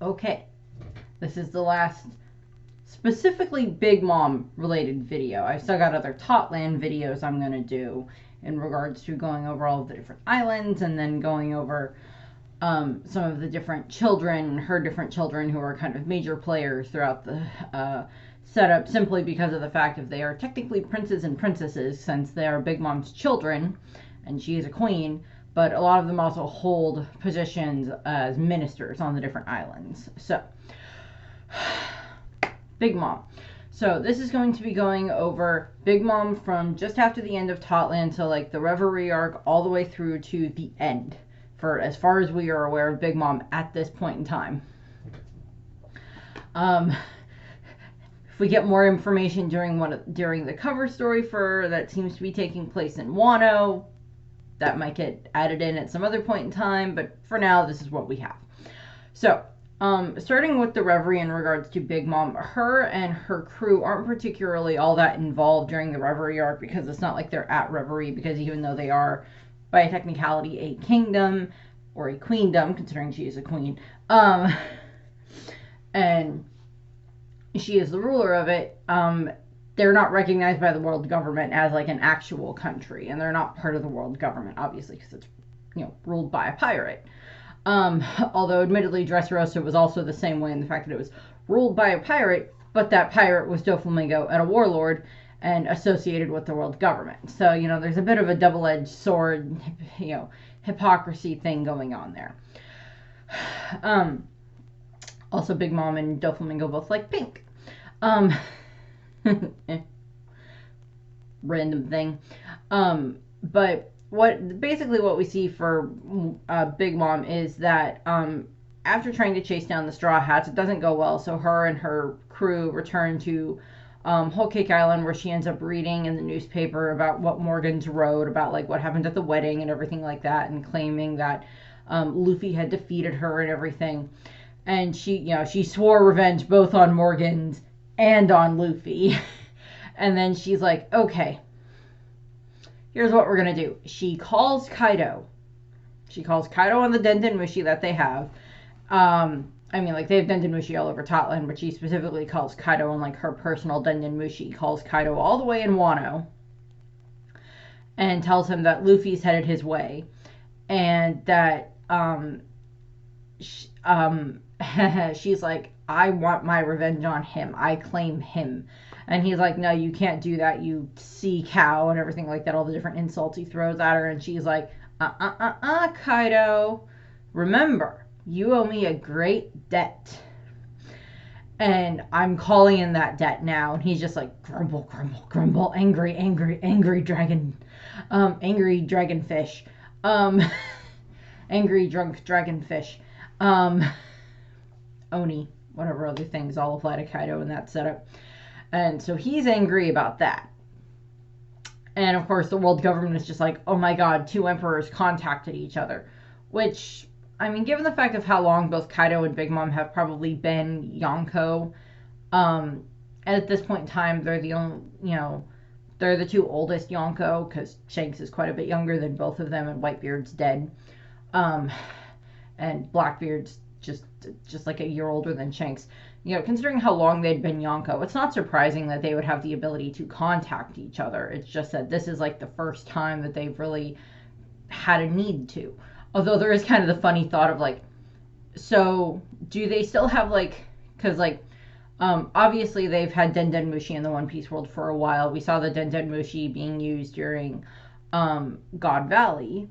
Okay, this is the last specifically Big Mom related video. I still got other Totland videos I'm going to do in regards to going over all of the different islands and then going over some of the different children, her different children who are kind of major players throughout the setup, simply because of the fact that they are technically princes and princesses since they are Big Mom's children and she is a queen, but a lot of them also hold positions as ministers on the different islands. So, Big Mom. So this is going to be going over Big Mom from just after the end of Totland to like the Reverie arc all the way through to the end, for as far as we are aware of Big Mom at this point in time. If we get more information during the cover story for that seems to be taking place in Wano, that might get added in at some other point in time, but for now this is what we have. So starting with the Reverie in regards to Big Mom, her and her crew aren't particularly all that involved during the Reverie arc, because it's not like they're at Reverie, because even though they are by a technicality a kingdom or a queendom, considering she is a queen, and she is the ruler of it, they're not recognized by the world government as like an actual country, and they're not part of the world government, obviously, because it's, you know, ruled by a pirate. Although admittedly Dressrosa was also the same way in the fact that it was ruled by a pirate, but that pirate was Doflamingo and a warlord and associated with the world government. So, you know, there's a bit of a double-edged sword, you know, hypocrisy thing going on there. Also, Big Mom and Doflamingo both like pink. Random thing. But basically what we see for Big Mom is that after trying to chase down the Straw Hats, it doesn't go well, so her and her crew return to Whole Cake Island, where she ends up reading in the newspaper about what Morgans wrote about, like, what happened at the wedding and everything like that, and claiming that Luffy had defeated her and everything. And she, you know, she swore revenge both on Morgans and on Luffy. And then she's like, okay, here's what we're going to do. She calls Kaido. She calls Kaido on the Denden Mushi that they have. I mean, like, they have Denden Mushi all over Totland, but she specifically calls Kaido on, like, her personal Denden Mushi. Calls Kaido all the way in Wano and tells him that Luffy's headed his way. And that, she's like, I want my revenge on him. I claim him. And he's like, no, you can't do that, you sea cow, and everything like that, all the different insults he throws at her. And she's like, Kaido, remember, you owe me a great debt. And I'm calling in that debt now. And he's just like, grumble, grumble, grumble, angry, angry, angry dragon, angry dragonfish, angry drunk dragonfish, Oni, whatever other things all apply to Kaido in that setup. And so he's angry about that. And of course the world government is just like, oh my god, two emperors contacted each other. Which, I mean, given the fact of how long both Kaido and Big Mom have probably been Yonko, and at this point in time they're the only, you know, they're the two oldest Yonko, because Shanks is quite a bit younger than both of them, and Whitebeard's dead. And Blackbeard's just like a year older than Shanks. You know, considering how long they'd been Yonko, it's not surprising that they would have the ability to contact each other. It's just that this is like the first time that they've really had a need to. Although there is kind of the funny thought of like, so do they still have like, because like, obviously they've had Denden Mushi in the One Piece world for a while. We saw the Denden Mushi being used during God Valley.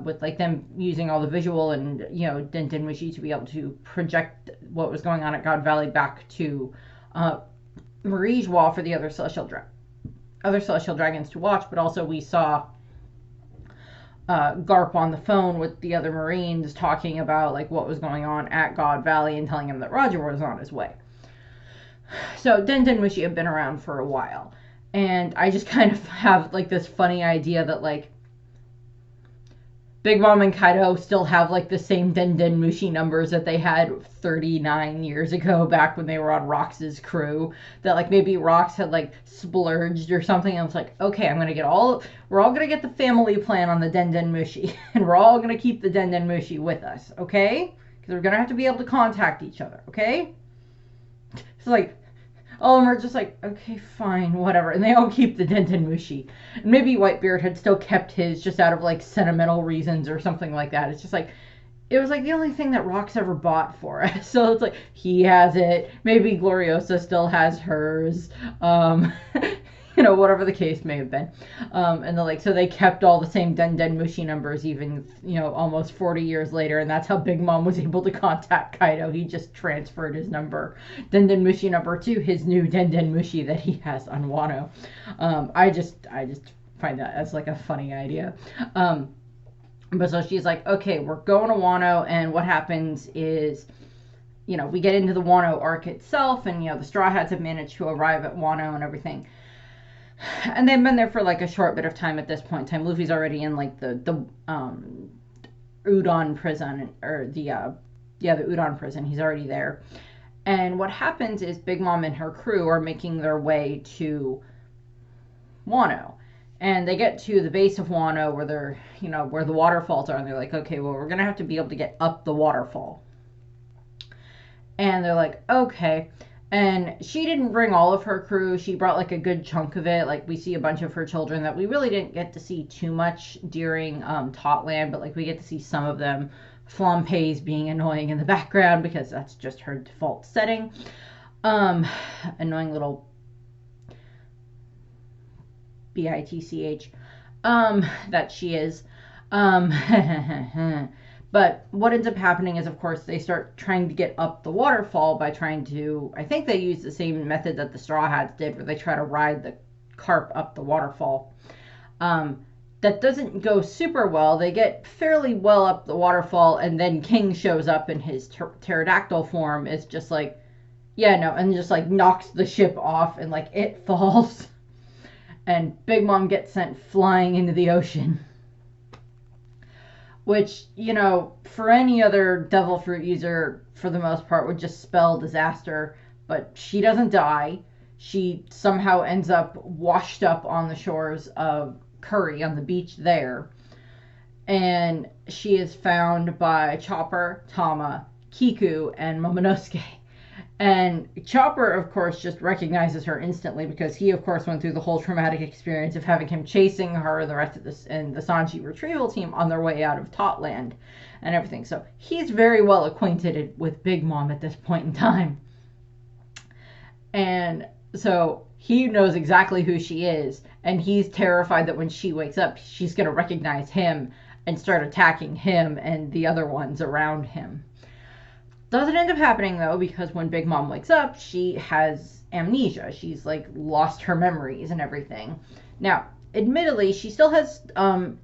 With like them using all the visual and, you know, Denden Mushi to be able to project what was going on at God Valley back to Marie's Wall for the other celestial dragons to watch. But also we saw Garp on the phone with the other Marines talking about like what was going on at God Valley and telling him that Roger was on his way. So Denden Mushi have been around for a while, and I just kind of have like this funny idea that like Big Mom and Kaido still have like the same Denden Mushi numbers that they had 39 years ago back when they were on Rox's crew. That like maybe Rox had like splurged or something and was like, okay, we're all gonna get the family plan on the Denden Mushi, and we're all gonna keep the Denden Mushi with us, okay? because we're gonna have to be able to contact each other, okay? It's like, all of them are just like, okay, fine, whatever. And they all keep the Dendenmushi. And maybe Whitebeard had still kept his just out of like sentimental reasons or something like that. It's just like, it was like the only thing that Rox ever bought for us. So it's like, he has it. Maybe Gloriosa still has hers. Whatever the case may have been. And they're like, so they kept all the same Dendenmushi numbers even, almost 40 years later. And that's how Big Mom was able to contact Kaido. He just transferred his Dendenmushi number to his new Dendenmushi that he has on Wano. I just find that as like a funny idea. But so she's like, okay, we're going to Wano, and what happens is, we get into the Wano arc itself, and, the Straw Hats have managed to arrive at Wano and everything. And they've been there for, like, a short bit of time at this point in time. Luffy's already in, like, the Udon prison, or the Udon prison. He's already there. And what happens is Big Mom and her crew are making their way to Wano. And they get to the base of Wano where they're, where the waterfalls are. And they're like, okay, well, we're going to have to be able to get up the waterfall. And they're like, okay. And she didn't bring all of her crew. She brought like a good chunk of it. Like we see a bunch of her children that we really didn't get to see too much during Totland. But like we get to see some of them. Flampe's being annoying in the background because that's just her default setting. Annoying little bitch that she is. But what ends up happening is, of course, they start trying to get up the waterfall by trying to, I think they use the same method that the Straw Hats did, where they try to ride the carp up the waterfall. That doesn't go super well. They get fairly well up the waterfall, and then King shows up in his pterodactyl form. It's just like, yeah, no, and just like knocks the ship off, and like it falls. And Big Mom gets sent flying into the ocean. Which, for any other devil fruit user, for the most part, would just spell disaster. But she doesn't die. She somehow ends up washed up on the shores of Curry, on the beach there. And she is found by Chopper, Tama, Kiku, and Momonosuke. And Chopper, of course, just recognizes her instantly because he, of course, went through the whole traumatic experience of having him chasing her and the rest of this and the Sanji retrieval team on their way out of Totland and everything. So he's very well acquainted with Big Mom at this point in time. And so he knows exactly who she is, and he's terrified that when she wakes up, she's going to recognize him and start attacking him and the other ones around him. Doesn't end up happening, though, because when Big Mom wakes up, she has amnesia. She's, like, lost her memories and everything. Now, admittedly, she still has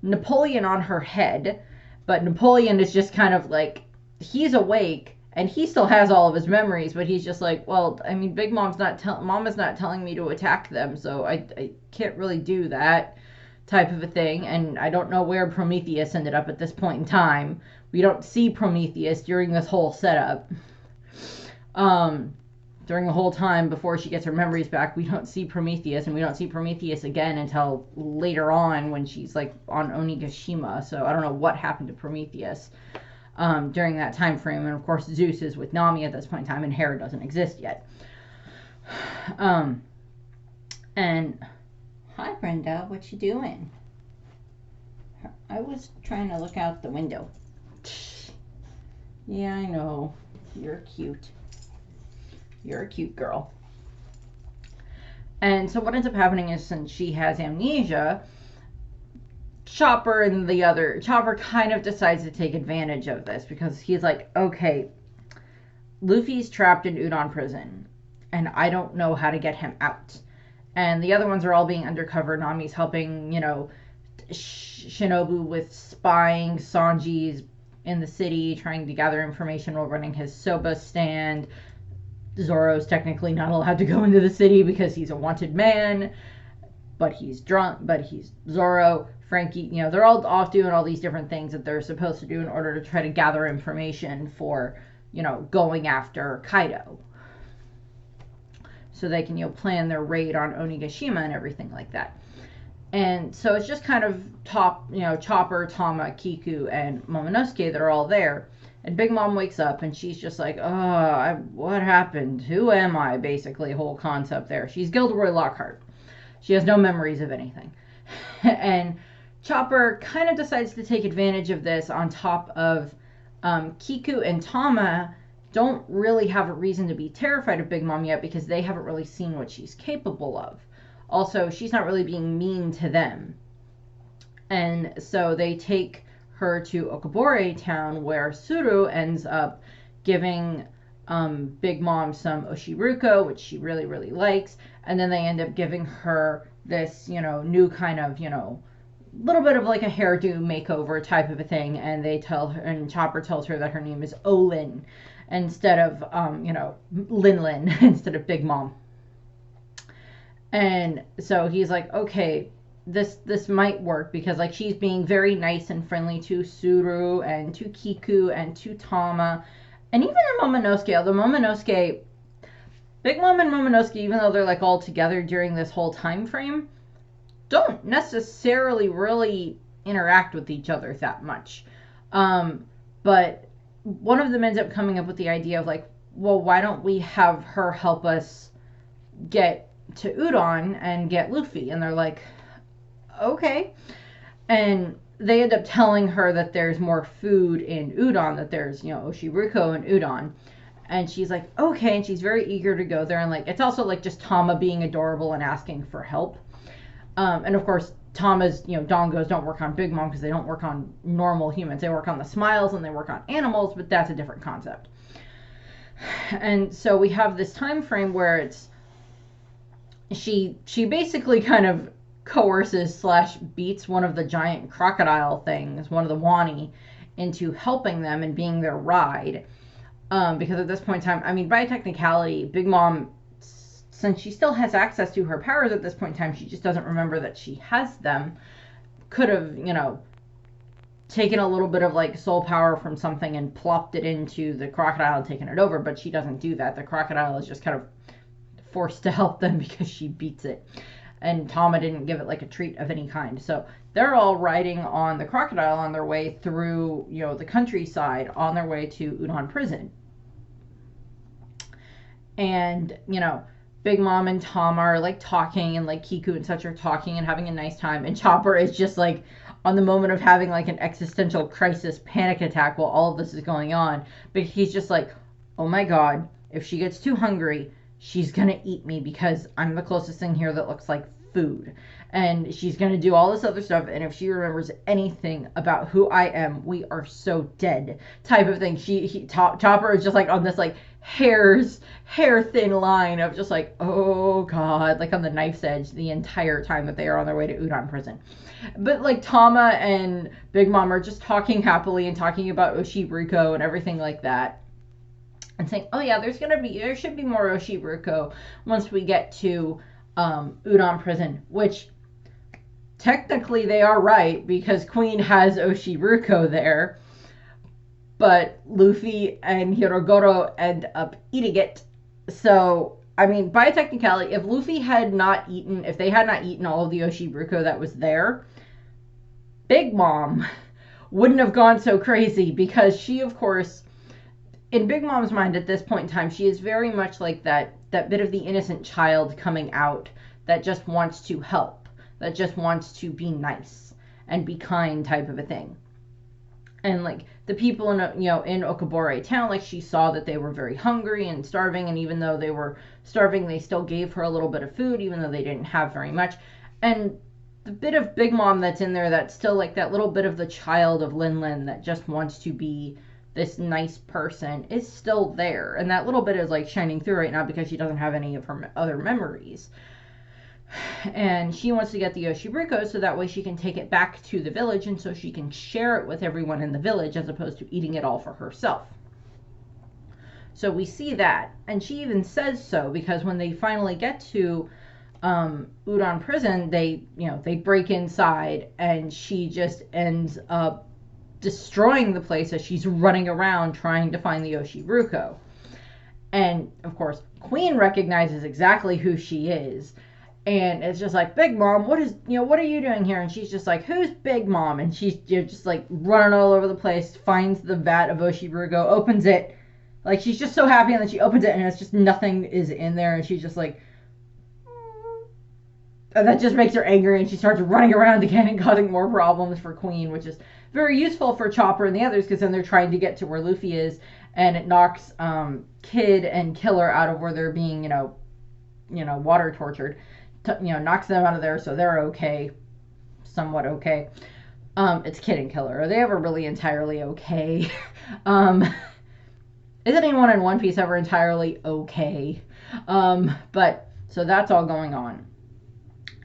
Napoleon on her head, but Napoleon is just kind of, like, he's awake, and he still has all of his memories, but he's just like, well, I mean, Big Mom's Mama's not telling me to attack them, so I can't really do that type of a thing, and I don't know where Prometheus ended up at this point in time. We don't see Prometheus during this whole setup. During the whole time before she gets her memories back, we don't see Prometheus, and we don't see Prometheus again until later on when she's like on Onigashima. So I don't know what happened to Prometheus during that time frame. And of course, Zeus is with Nami at this point in time, and Hera doesn't exist yet. And hi, Brenda, what you doing? I was trying to look out the window. Yeah, I know. You're cute. You're a cute girl. And so what ends up happening is, since she has amnesia, Chopper kind of decides to take advantage of this, because he's like, okay, Luffy's trapped in Udon prison, and I don't know how to get him out. And the other ones are all being undercover. Nami's helping, Shinobu with spying. Sanji's in the city trying to gather information while running his soba stand. Zoro's technically not allowed to go into the city because he's a wanted man, but he's drunk, but he's Zoro. Frankie, they're all off doing all these different things that they're supposed to do in order to try to gather information for, going after Kaido. So they can, plan their raid on Onigashima and everything like that. And so it's just kind of Chopper, Tama, Kiku, and Momonosuke that are all there. And Big Mom wakes up and she's just like, what happened? Who am I? Basically, whole concept there. She's Gilderoy Lockhart. She has no memories of anything. And Chopper kind of decides to take advantage of this on top of Kiku and Tama don't really have a reason to be terrified of Big Mom yet because they haven't really seen what she's capable of. Also, she's not really being mean to them. And so they take her to Okobore town where Suru ends up giving Big Mom some Oshiruko, which she really, really likes. And then they end up giving her this, new kind of, little bit of like a hairdo makeover type of a thing. And they tell her, and Chopper tells her that her name is O-Lin instead of, Lin instead of Big Mom. And so he's like, okay, this might work because like she's being very nice and friendly to Suru and to Kiku and to Tama and even to Momonosuke. Although Momonosuke, Big Mom and Momonosuke, even though they're like all together during this whole time frame, don't necessarily really interact with each other that much. But one of them ends up coming up with the idea of like, well, why don't we have her help us get to Udon and get Luffy? And they're like, okay. And they end up telling her that there's more food in Udon, that there's, Oshiruko in Udon. And she's like, okay. And she's very eager to go there. And like, it's also like just Tama being adorable and asking for help. And of course, Tama's, dongos don't work on Big Mom because they don't work on normal humans. They work on the smiles and they work on animals, but that's a different concept. And so we have this time frame where it's, she basically kind of coerces / beats one of the giant crocodile things, one of the Wani, into helping them and being their ride. Because at this point in time, I mean, by technicality, Big Mom, since she still has access to her powers at this point in time, she just doesn't remember that she has them, could have, taken a little bit of like soul power from something and plopped it into the crocodile and taken it over, but she doesn't do that. The crocodile is just kind of forced to help them because she beats it. And Tama didn't give it like a treat of any kind. So they're all riding on the crocodile on their way through, the countryside on their way to Udon prison. And, Big Mom and Tama are like talking and like Kiku and such are talking and having a nice time. And Chopper is just like on the moment of having like an existential crisis panic attack while all of this is going on. But he's just like, oh my God, if she gets too hungry, she's going to eat me because I'm the closest thing here that looks like food. And she's going to do all this other stuff. And if she remembers anything about who I am, we are so dead type of thing. Chopper is just like on this like hair thin line of just like, oh God, like on the knife's edge the entire time that they are on their way to Udon prison. But like Tama and Big Mom are just talking happily and talking about Oshiruko and everything like that. And saying, oh yeah, there should be more Oshiruko once we get to Udon prison, which technically they are right because Queen has Oshiruko there, but Luffy and Hirogoro end up eating it. So, I mean, by technicality, if they had not eaten all of the Oshiruko that was there, Big Mom wouldn't have gone so crazy because she, of course, in Big Mom's mind at this point in time, she is very much like that bit of the innocent child coming out that just wants to help, that just wants to be nice and be kind type of a thing. And like the people in Okobore town, like she saw that they were very hungry and starving, and even though they were starving, they still gave her a little bit of food, even though they didn't have very much. And the bit of Big Mom that's in there, that's still like that little bit of the child of Lin that just wants to be this nice person, is still there. And that little bit is like shining through right now because she doesn't have any of her other memories. And she wants to get the Oshiruko so that way she can take it back to the village and so she can share it with everyone in the village as opposed to eating it all for herself. So we see that. And she even says so because when they finally get to Udon prison, they break inside and she just ends up destroying the place as she's running around trying to find the Oshiruko. And of course, Queen recognizes exactly who she is And it's just like, Big Mom, what are you doing here? And she's just like, who's Big Mom? And she's just like running all over the place, finds the vat of Oshiburuko, opens it. Like, she's just so happy, and then she opens it, and it's just nothing is in there, and she's just like, and that just makes her angry, and she starts running around again and causing more problems for Queen, which is very useful for Chopper and the others, because then they're trying to get to where Luffy is, and it knocks Kid and Killer out of where they're being, water tortured. Knocks them out of there, so they're okay, somewhat okay. It's Kid and Killer. Are they ever really entirely okay? Is anyone in One Piece ever entirely okay? But so that's all going on.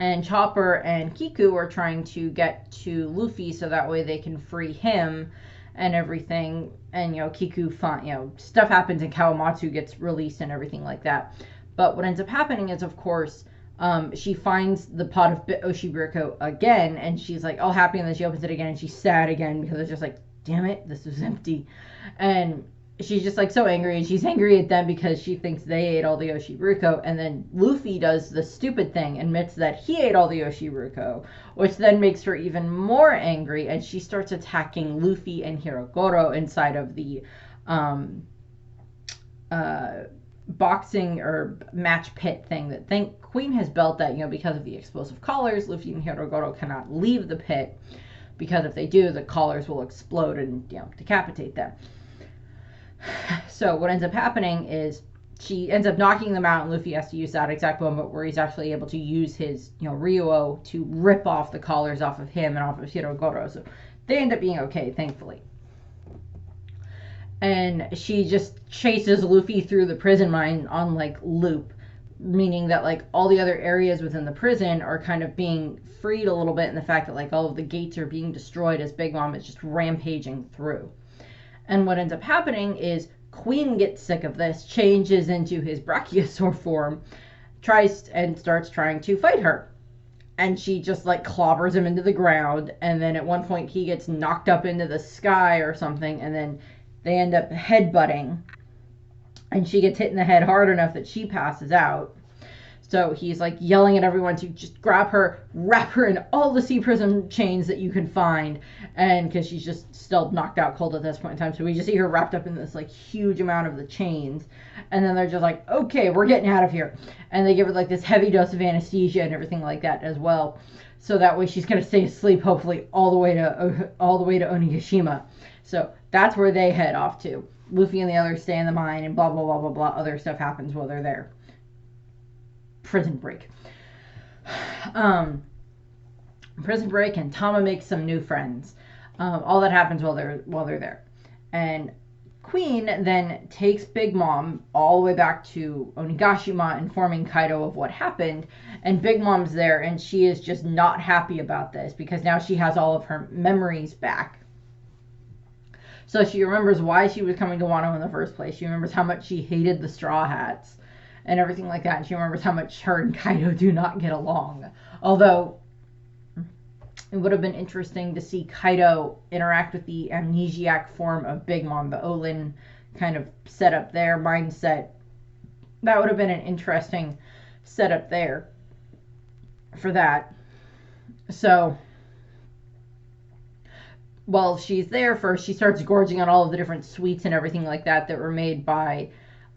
And Chopper and Kiku are trying to get to Luffy so that way they can free him and everything. And Kiku, stuff happens and Kawamatsu gets released and everything like that. But what ends up happening is, of course, she finds the pot of Oshiburuko again, and she's like all happy, and then she opens it again, and she's sad again because it's just like, damn it, this was empty. And she's just like so angry, and she's angry at them because she thinks they ate all the Oshiburuko, and then Luffy does the stupid thing, admits that he ate all the Oshiburuko, which then makes her even more angry, and she starts attacking Luffy and Hirogoro inside of the boxing or match pit thing that Queen has built that, because of the explosive collars, Luffy and Hirogoro cannot leave the pit, because if they do, the collars will explode and decapitate them. So what ends up happening is she ends up knocking them out, and Luffy has to use that exact moment where he's actually able to use his Ryuo to rip off the collars off of him and off of Hirogoro. So they end up being okay, thankfully. And she just chases Luffy through the prison mine on like loop, meaning that like all the other areas within the prison are kind of being freed a little bit, and the fact that like all of the gates are being destroyed as Big Mom is just rampaging through. And what ends up happening is Queen gets sick of this, changes into his Brachiosaur form, tries and starts trying to fight her. And she just like clobbers him into the ground, and then at one point he gets knocked up into the sky or something, and then they end up headbutting, and she gets hit in the head hard enough that she passes out. So he's like yelling at everyone to just grab her, wrap her in all the sea prism chains that you can find, and because she's just still knocked out cold at this point in time, so we just see her wrapped up in this like huge amount of the chains, and then they're just like, okay, we're getting out of here, and they give her like this heavy dose of anesthesia and everything like that as well, so that way she's gonna stay asleep hopefully all the way to Onigashima. So that's where they head off to. Luffy and the others stay in the mine, and blah blah blah blah blah. Other stuff happens while they're there. Prison break. Prison break, and Tama makes some new friends. All that happens while they're there, and Queen then takes Big Mom all the way back to Onigashima, informing Kaido of what happened. And Big Mom's there, and she is just not happy about this because now she has all of her memories back. So she remembers why she was coming to Wano in the first place. She remembers how much she hated the Straw Hats and everything like that. And she remembers how much her and Kaido do not get along. Although it would have been interesting to see Kaido interact with the amnesiac form of Big Mom, the O-Lin kind of setup there, mindset. That would have been an interesting setup there for that. So while she's there, first she starts gorging on all of the different sweets and everything like that that were made by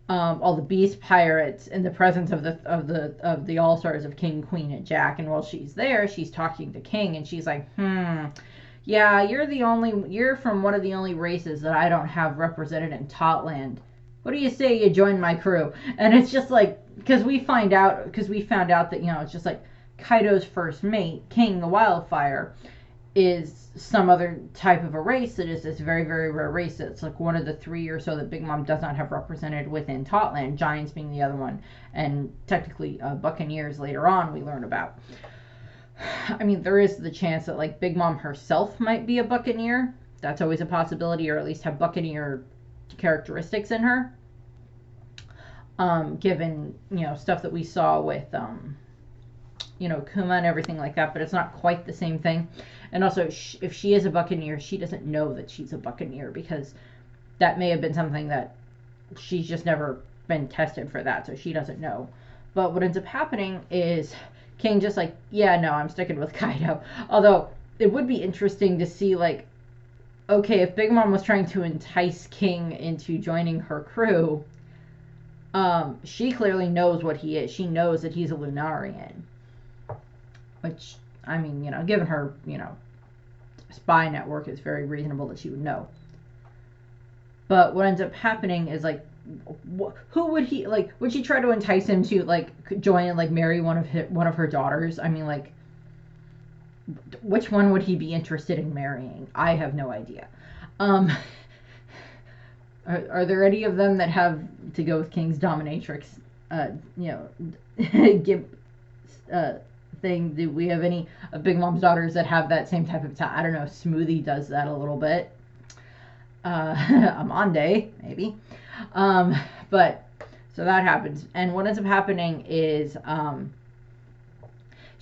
all the Beast Pirates in the presence of the All Stars of King, Queen, and Jack. And while she's there, she's talking to King, and she's like, yeah, you're from one of the only races that I don't have represented in Totland. What do you say you join my crew? And it's just like, because we found out that, it's just like Kaido's first mate, King the Wildfire, is some other type of a race that is this very, very rare race. It's like one of the 3 or so that Big Mom does not have represented within Totland, Giants being the other one, and technically Buccaneers later on we learn about. I mean, there is the chance that like Big Mom herself might be a Buccaneer. That's always a possibility, or at least have Buccaneer characteristics in her. Given, stuff that we saw with Kuma and everything like that, but it's not quite the same thing. And also, if she is a Buccaneer, she doesn't know that she's a Buccaneer, because that may have been something that she's just never been tested for that, so she doesn't know. But what ends up happening is King just like, yeah, no, I'm sticking with Kaido. Although it would be interesting to see, like, okay, if Big Mom was trying to entice King into joining her crew, she clearly knows what he is. She knows that he's a Lunarian. Which, I mean, given her, spy network, it's very reasonable that she would know. But what ends up happening is, like, who would he, like, would she try to entice him to, like, join and, like, marry one of her daughters? I mean, like, which one would he be interested in marrying? I have no idea. Are there any of them that have to go with King's dominatrix, give, thing? Do we have any of Big Mom's daughters that have that same type of I don't know, Smoothie does that a little bit. Amande, maybe. But, so that happens. And what ends up happening is,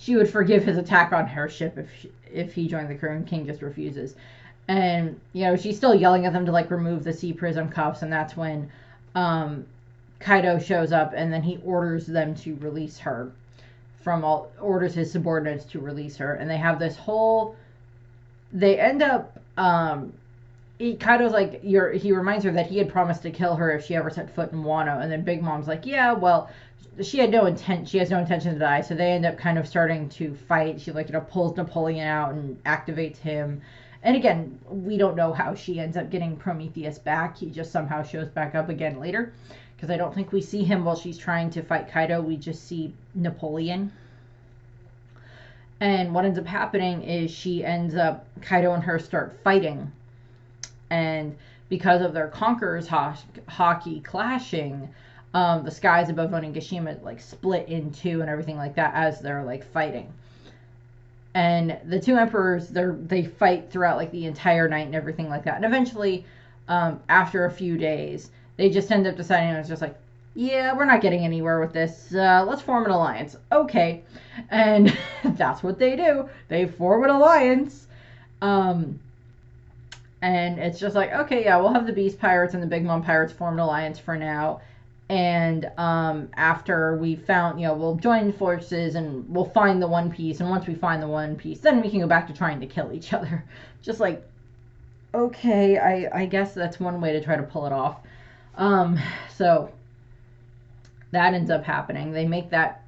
she would forgive his attack on her ship if he joined the crew, and King just refuses. And, she's still yelling at them to, like, remove the sea prism cuffs, and that's when Kaido shows up, and then he orders them to release her orders his subordinates to release her, and they have this whole, they end up, Kaido's like, he reminds her that he had promised to kill her if she ever set foot in Wano, and then Big Mom's like, yeah, well, she has no intention to die, so they end up kind of starting to fight. She, like, pulls Napoleon out and activates him. And again, we don't know how she ends up getting Prometheus back. He just somehow shows back up again later, because I don't think we see him while she's trying to fight Kaido. We just see Napoleon. And what ends up happening is Kaido and her start fighting. And because of their Conqueror's hockey clashing, the skies above Onigashima, like, split in two and everything like that as they're, like, fighting. And the two emperors, they fight throughout, like, the entire night and everything like that. And eventually, after a few days, they just end up deciding, it's just like, yeah, we're not getting anywhere with this. Let's form an alliance. Okay. And that's what they do. They form an alliance. And it's just like, okay, yeah, we'll have the Beast Pirates and the Big Mom Pirates form an alliance for now. And after we found, we'll join forces and we'll find the One Piece. And once we find the One Piece, then we can go back to trying to kill each other. Just like, okay, I guess that's one way to try to pull it off. So that ends up happening. They make that,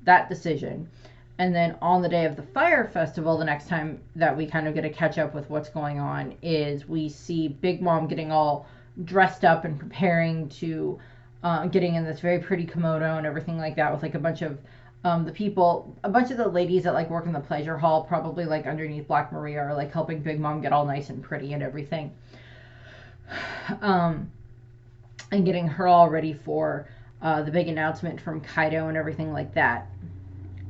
that decision. And then on the day of the Fire Festival, the next time that we kind of get to catch up with what's going on, is we see Big Mom getting all dressed up and preparing to, getting in this very pretty kimono and everything like that, with, like, a bunch of the ladies that, like, work in the pleasure hall, probably, like, underneath Black Maria, are, like, helping Big Mom get all nice and pretty and everything. And getting her all ready for the big announcement from Kaido and everything like that.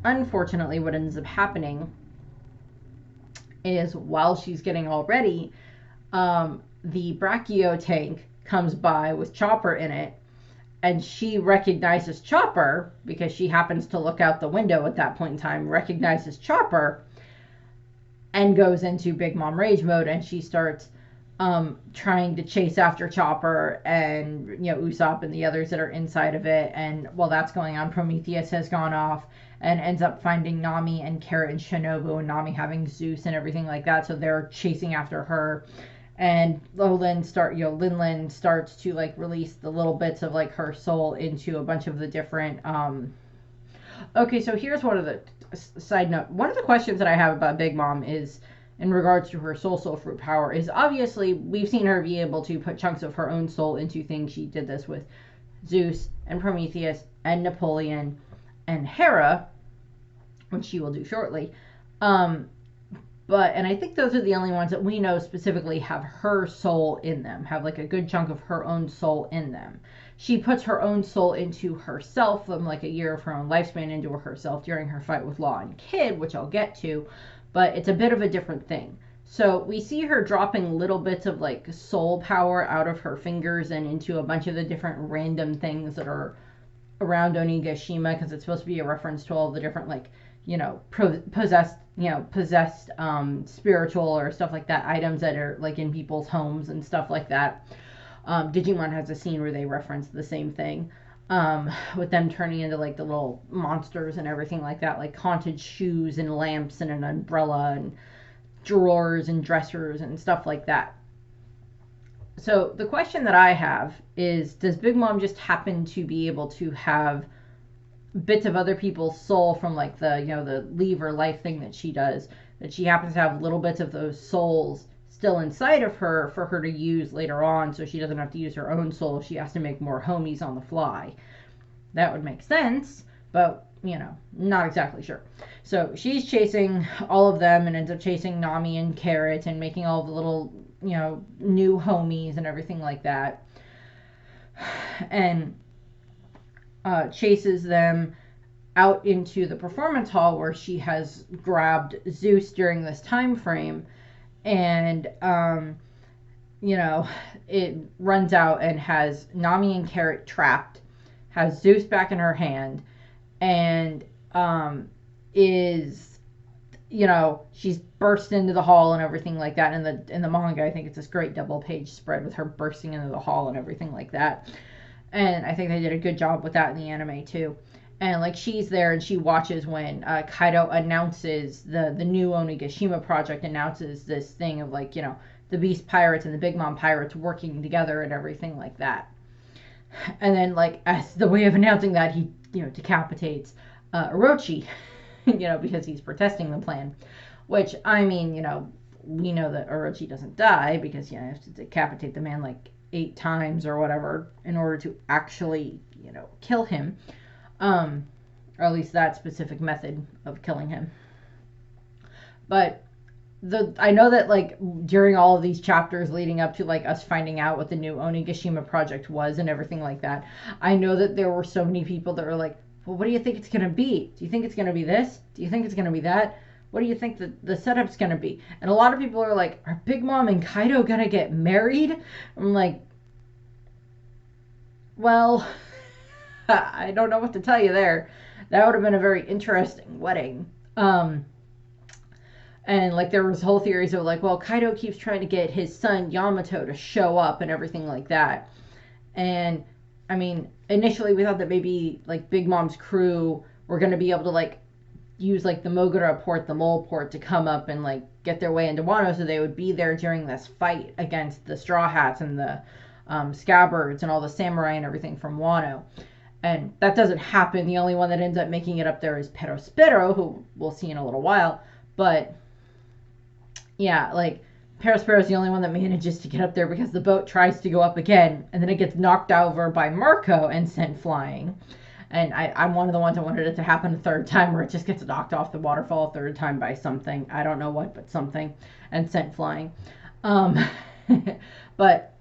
Unfortunately, what ends up happening is, while she's getting all ready, the Brachio tank comes by with Chopper in it, and she recognizes Chopper because she happens to look out the window at that point in time, recognizes Chopper, and goes into Big Mom Rage mode, and she starts trying to chase after Chopper and, Usopp and the others that are inside of it. And while that's going on, Prometheus has gone off and ends up finding Nami and Carrot and Shinobu, and Nami having Zeus and everything like that, so they're chasing after her. And Linlin starts to, like, release the little bits of, like, her soul into a bunch of the different okay, so here's one of the side note. One of the questions that I have about Big Mom is, in regards to her soul fruit power, is obviously we've seen her be able to put chunks of her own soul into things. She did this with Zeus and Prometheus and Napoleon and Hera, which she will do shortly. And I think those are the only ones that we know specifically have her soul in them, have, like, a good chunk of her own soul in them. She puts her own soul into herself, from, like, a year of her own lifespan into herself during her fight with Law and Kid, which I'll get to, but it's a bit of a different thing. So we see her dropping little bits of, like, soul power out of her fingers and into a bunch of the different random things that are around Onigashima, because it's supposed to be a reference to all the different, like, possessed spiritual or stuff like that items that are, like, in people's homes and stuff like that. Digimon has a scene where they reference the same thing. with them turning into like the little monsters and everything like that, like haunted shoes and lamps and an umbrella and drawers and dressers and stuff like that. So the question that I have is, does Big Mom just happen to be able to have bits of other people's soul from like the, the leave or life thing that she does, that she happens to have little bits of those souls still inside of her for her to use later on, so she doesn't have to use her own soul if she has to make more homies on the fly? That would make sense, but not exactly sure. So she's chasing all of them and ends up chasing Nami and Carrot and making all the little, new homies and everything like that. And chases them out into the performance hall where she has grabbed Zeus during this time frame. And, it runs out and has Nami and Carrot trapped, has Zeus back in her hand, and is, she's burst into the hall and everything like that. In the manga, I think it's this great double page spread with her bursting into the hall and everything like that. And I think they did a good job with that in the anime too. And like she's there and she watches when Kaido announces the new Onigashima project, announces this thing of like, the Beast Pirates and the Big Mom Pirates working together and everything like that. And then, like, as the way of announcing that, he, decapitates Orochi, because he's protesting the plan. Which, I mean, we know that Orochi doesn't die because, you have to decapitate the man like 8 times or whatever in order to actually, kill him. Or at least that specific method of killing him. But I know that like during all of these chapters leading up to like us finding out what the new Onigashima project was and everything like that, I know that there were so many people that were like, well, what do you think it's gonna be? Do you think it's gonna be this? Do you think it's gonna be that? What do you think the setup's gonna be? And a lot of people are like, are Big Mom and Kaido gonna get married? I'm like, well, I don't know what to tell you there. That would have been a very interesting wedding. And like there was whole theories of like, well, Kaido keeps trying to get his son Yamato to show up and everything like that. And I mean, initially we thought that maybe like Big Mom's crew were going to be able to like use like the Mogura port, the mole port, to come up and like get their way into Wano, so they would be there during this fight against the Straw Hats and the Scabbards and all the samurai and everything from Wano. And that doesn't happen. The only one that ends up making it up there is Perospero, who we'll see in a little while. But yeah, like Perospero is the only one that manages to get up there because the boat tries to go up again, and then it gets knocked over by Marco and sent flying. And I'm one of the ones that wanted it to happen a third time, where it just gets knocked off the waterfall a third time by something. I don't know what, but something, and sent flying. But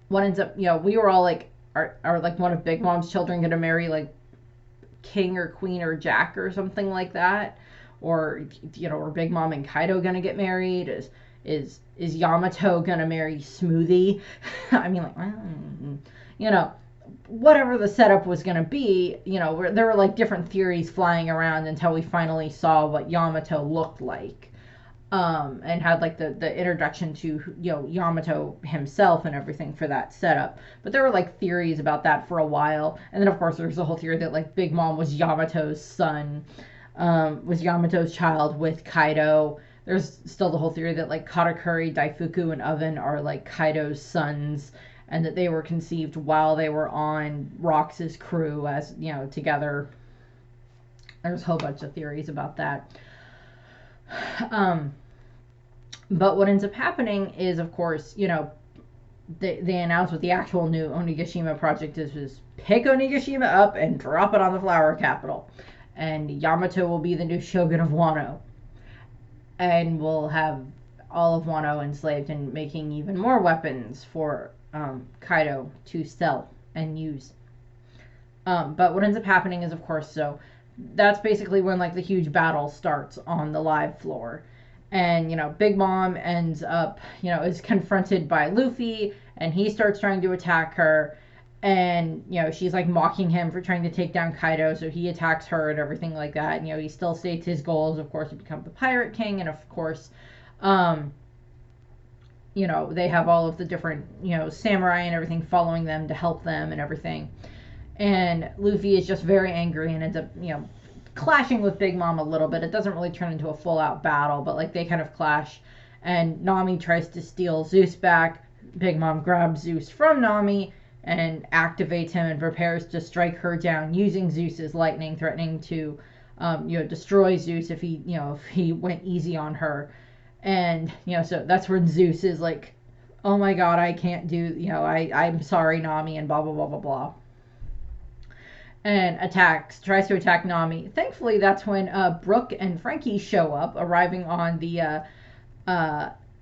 what ends up, we were all like, are like one of Big Mom's children going to marry like King or Queen or Jack or something like that? Or are Big Mom and Kaido gonna get married? Is Yamato gonna marry Smoothie? I mean, like, whatever the setup was gonna be, there were like different theories flying around until we finally saw what Yamato looked like, and had like the introduction to Yamato himself and everything for that setup. But there were like theories about that for a while, and then of course there's the whole theory that like Big Mom was Yamato's son. Was Yamato's child with Kaido. There's still the whole theory that like Katakuri, Daifuku, and Oven are like Kaido's sons, and that they were conceived while they were on Rox's crew as, together. There's a whole bunch of theories about that. But what ends up happening is, of course, they announce what the actual new Onigashima project is pick Onigashima up and drop it on the flower capital. And Yamato will be the new shogun of Wano. And we'll have all of Wano enslaved and making even more weapons for Kaido to sell and use. But what ends up happening is, of course, so that's basically when like the huge battle starts on the live floor. And, Big Mom ends up, is confronted by Luffy, and he starts trying to attack her. And, she's like mocking him for trying to take down Kaido, so he attacks her and everything like that. And, he still states his goals, of course, to become the Pirate King. And, of course, they have all of the different, samurai and everything following them to help them and everything. And Luffy is just very angry and ends up, clashing with Big Mom a little bit. It doesn't really turn into a full out battle, but like they kind of clash. And Nami tries to steal Zeus back. Big Mom grabs Zeus from Nami and activates him and prepares to strike her down using Zeus's lightning, threatening to, destroy Zeus if he went easy on her. And so that's when Zeus is like, "Oh my God, I can't do. I'm sorry, Nami," and blah blah blah blah blah. And tries to attack Nami. Thankfully, that's when Brooke and Frankie show up, arriving on the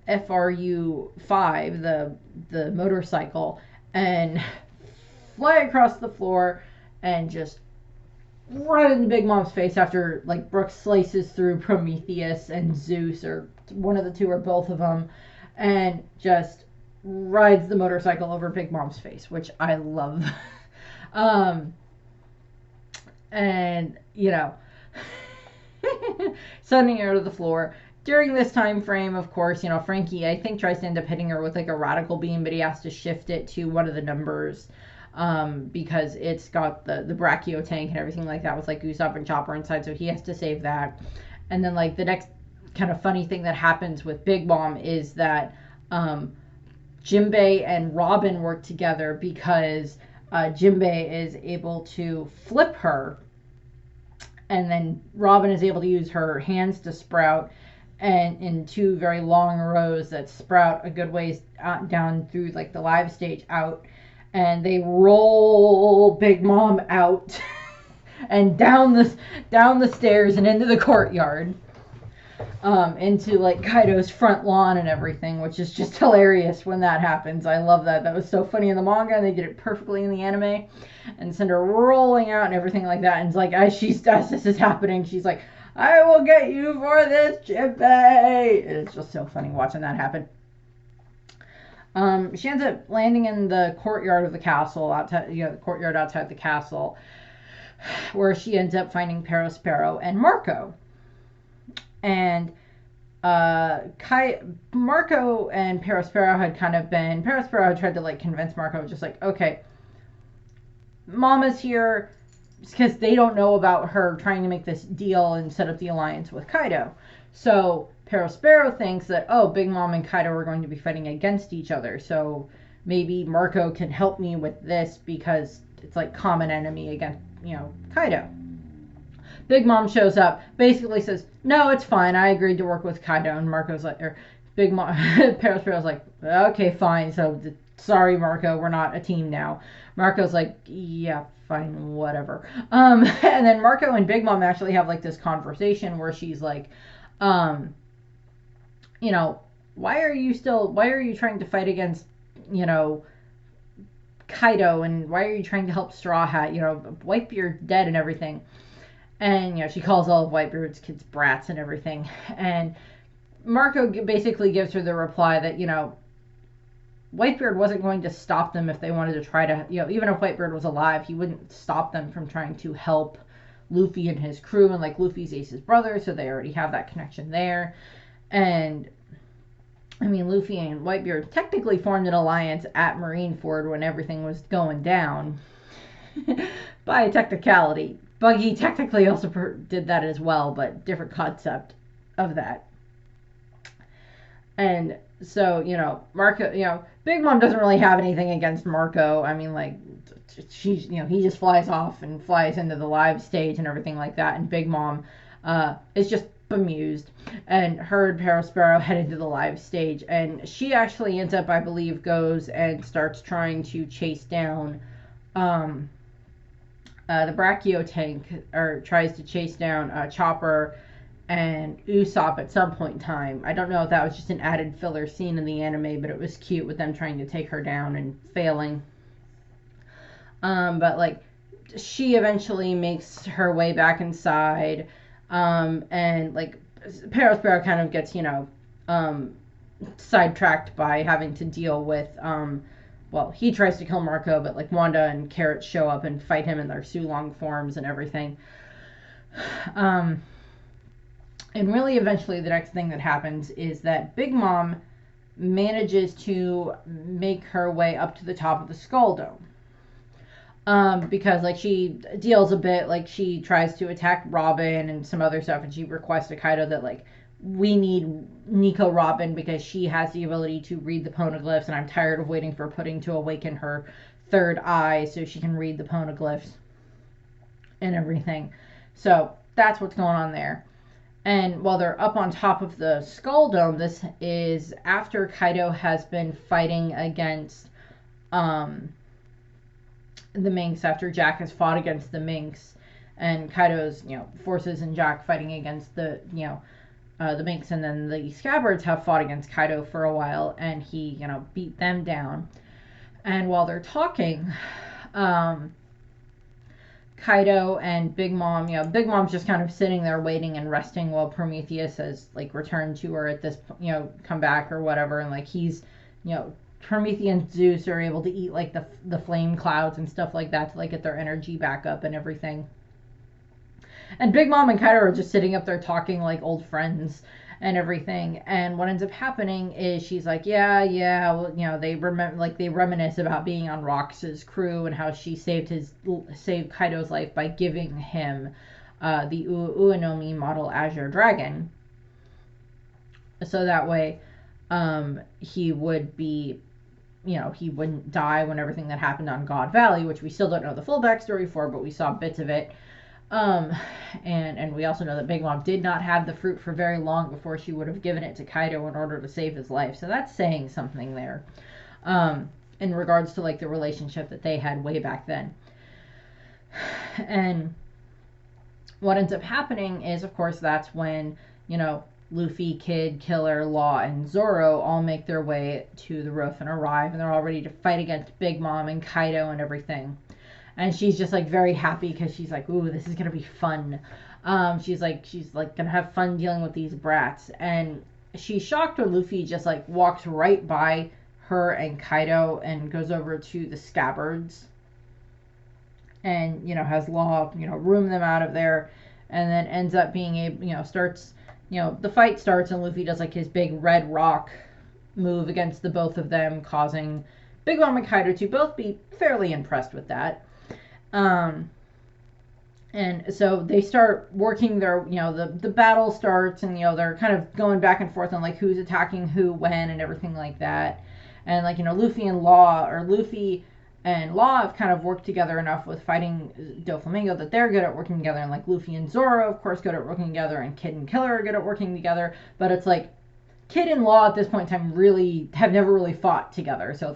FRU-5, the motorcycle, and fly across the floor and just right in the Big Mom's face after like Brooke slices through Prometheus and Zeus, or one of the two or both of them, and just rides the motorcycle over Big Mom's face, which I love. And sending her to the floor. During this time frame, of course, Frankie, I think, tries to end up hitting her with like a radical beam, but he has to shift it to one of the numbers, because it's got the brachio tank and everything like that with like Usopp and Chopper inside, so he has to save that. And then like the next kind of funny thing that happens with Big Mom is that Jinbei and Robin work together because Jinbei is able to flip her, and then Robin is able to use her hands to sprout, and in two very long rows that sprout a good ways down through like the live stage out, and they roll Big Mom out and down the stairs and into the courtyard, into like Kaido's front lawn and everything, which is just hilarious when that happens. I love that. That was so funny in the manga, and they did it perfectly in the anime. And send her rolling out and everything like that. And it's like, as this is happening, she's like, "I will get you for this, Jinbei." It's just so funny watching that happen. She ends up landing in the courtyard of the castle, outside, the courtyard outside the castle, where she ends up finding Perospero and Marco. And Marco and Perospero had tried to like convince Marco, just like, "Okay, Mama's here," because they don't know about her trying to make this deal and set up the alliance with Kaido. So Perospero thinks that, oh, Big Mom and Kaido are going to be fighting against each other, so maybe Marco can help me with this because it's like common enemy against Kaido. Big Mom shows up, basically says, "No, it's fine. I agreed to work with Kaido." And Marco's like, Big Mom, Perospero's like, "Okay, fine. So sorry, Marco, we're not a team now." Marco's like, "Yeah, fine, whatever." And then Marco and Big Mom actually have like this conversation where she's like, why are you trying to fight against, Kaido, and why are you trying to help Straw Hat? Whitebeard's dead and everything. And, she calls all of Whitebeard's kids brats and everything. And Marco basically gives her the reply that, Whitebeard wasn't going to stop them if they wanted to try to, even if Whitebeard was alive, he wouldn't stop them from trying to help Luffy and his crew. And, like, Luffy's Ace's brother, so they already have that connection there. And, I mean, Luffy and Whitebeard technically formed an alliance at Marineford when everything was going down. By a technicality. Buggy technically also did that as well, but different concept of that. And so, Marco, Big Mom doesn't really have anything against Marco. I mean, like, he just flies off and flies into the live stage and everything like that. And Big Mom is just bemused. And her and Perospero head into the live stage. And she actually ends up, I believe, goes and starts trying to chase down the Brachio tank, or tries to chase down Chopper and Usopp at some point in time. I don't know if that was just an added filler scene in the anime, but it was cute with them trying to take her down and failing. But like, she eventually makes her way back inside, and like Perospero kind of gets sidetracked by having to deal with he tries to kill Marco, but like Wanda and Carrot show up and fight him in their Sulong forms and everything. And really, eventually, the next thing that happens is that Big Mom manages to make her way up to the top of the Skull Dome. Because like she deals a bit, like she tries to attack Robin and some other stuff, and she requests to Kaido that like we need Nico Robin because she has the ability to read the poneglyphs, and I'm tired of waiting for Pudding to awaken her third eye so she can read the poneglyphs and everything. So that's what's going on there. And while they're up on top of the Skull Dome, this is after Kaido has been fighting against the Minx, after Jack has fought against the Minx, and Kaido's forces and Jack fighting against the the Minx, and then the Scabbards have fought against Kaido for a while, and he beat them down. And while they're talking, Kaido and Big Mom, Big Mom's just kind of sitting there waiting and resting while Prometheus has like returned to her at this, come back or whatever, and like he's, Prometheus and Zeus are able to eat like the flame clouds and stuff like that to like get their energy back up and everything. And Big Mom and Kaido are just sitting up there talking like old friends and everything. And what ends up happening is she's like, yeah, well, they reminisce about being on Rox's crew and how she saved Kaido's life by giving him the Uenomi model Azure Dragon, so that way he would be, he wouldn't die when everything that happened on God Valley, which we still don't know the full backstory for, but we saw bits of it. And we also know that Big Mom did not have the fruit for very long before she would have given it to Kaido in order to save his life. So that's saying something there, in regards to like the relationship that they had way back then. And what ends up happening is, of course, that's when, Luffy, Kid, Killer, Law, and Zoro all make their way to the roof and arrive, and they're all ready to fight against Big Mom and Kaido and everything. And she's just like very happy because she's like, ooh, this is gonna be fun. She's like gonna have fun dealing with these brats. And she's shocked when Luffy just like walks right by her and Kaido and goes over to the Scabbards and has Law room them out of there, and then ends up being able, starts, the fight starts, and Luffy does like his big red rock move against the both of them, causing Big Mom and Kaido to both be fairly impressed with that. And so they start working their, the battle starts, and they're kind of going back and forth on like who's attacking who when and everything like that. And like Luffy and Law have kind of worked together enough with fighting Doflamingo that they're good at working together, and like Luffy and Zoro, of course, good at working together, and Kid and Killer are good at working together. But it's like Kid and Law at this point in time really have never really fought together. So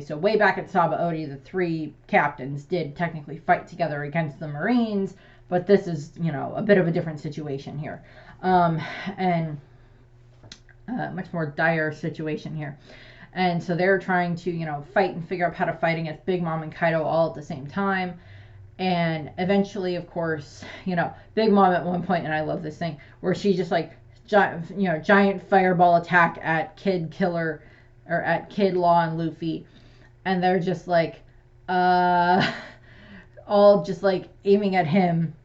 so way back at Saba Odi, the three captains did technically fight together against the Marines, but this is, a bit of a different situation here. And much more dire situation here. And so they're trying to, fight and figure out how to fight against Big Mom and Kaido all at the same time. And eventually, of course, Big Mom at one point, and I love this thing, where she just like, giant fireball attack at Kid, Killer, or at Kid, Law, and Luffy, and they're just like all just like aiming at him,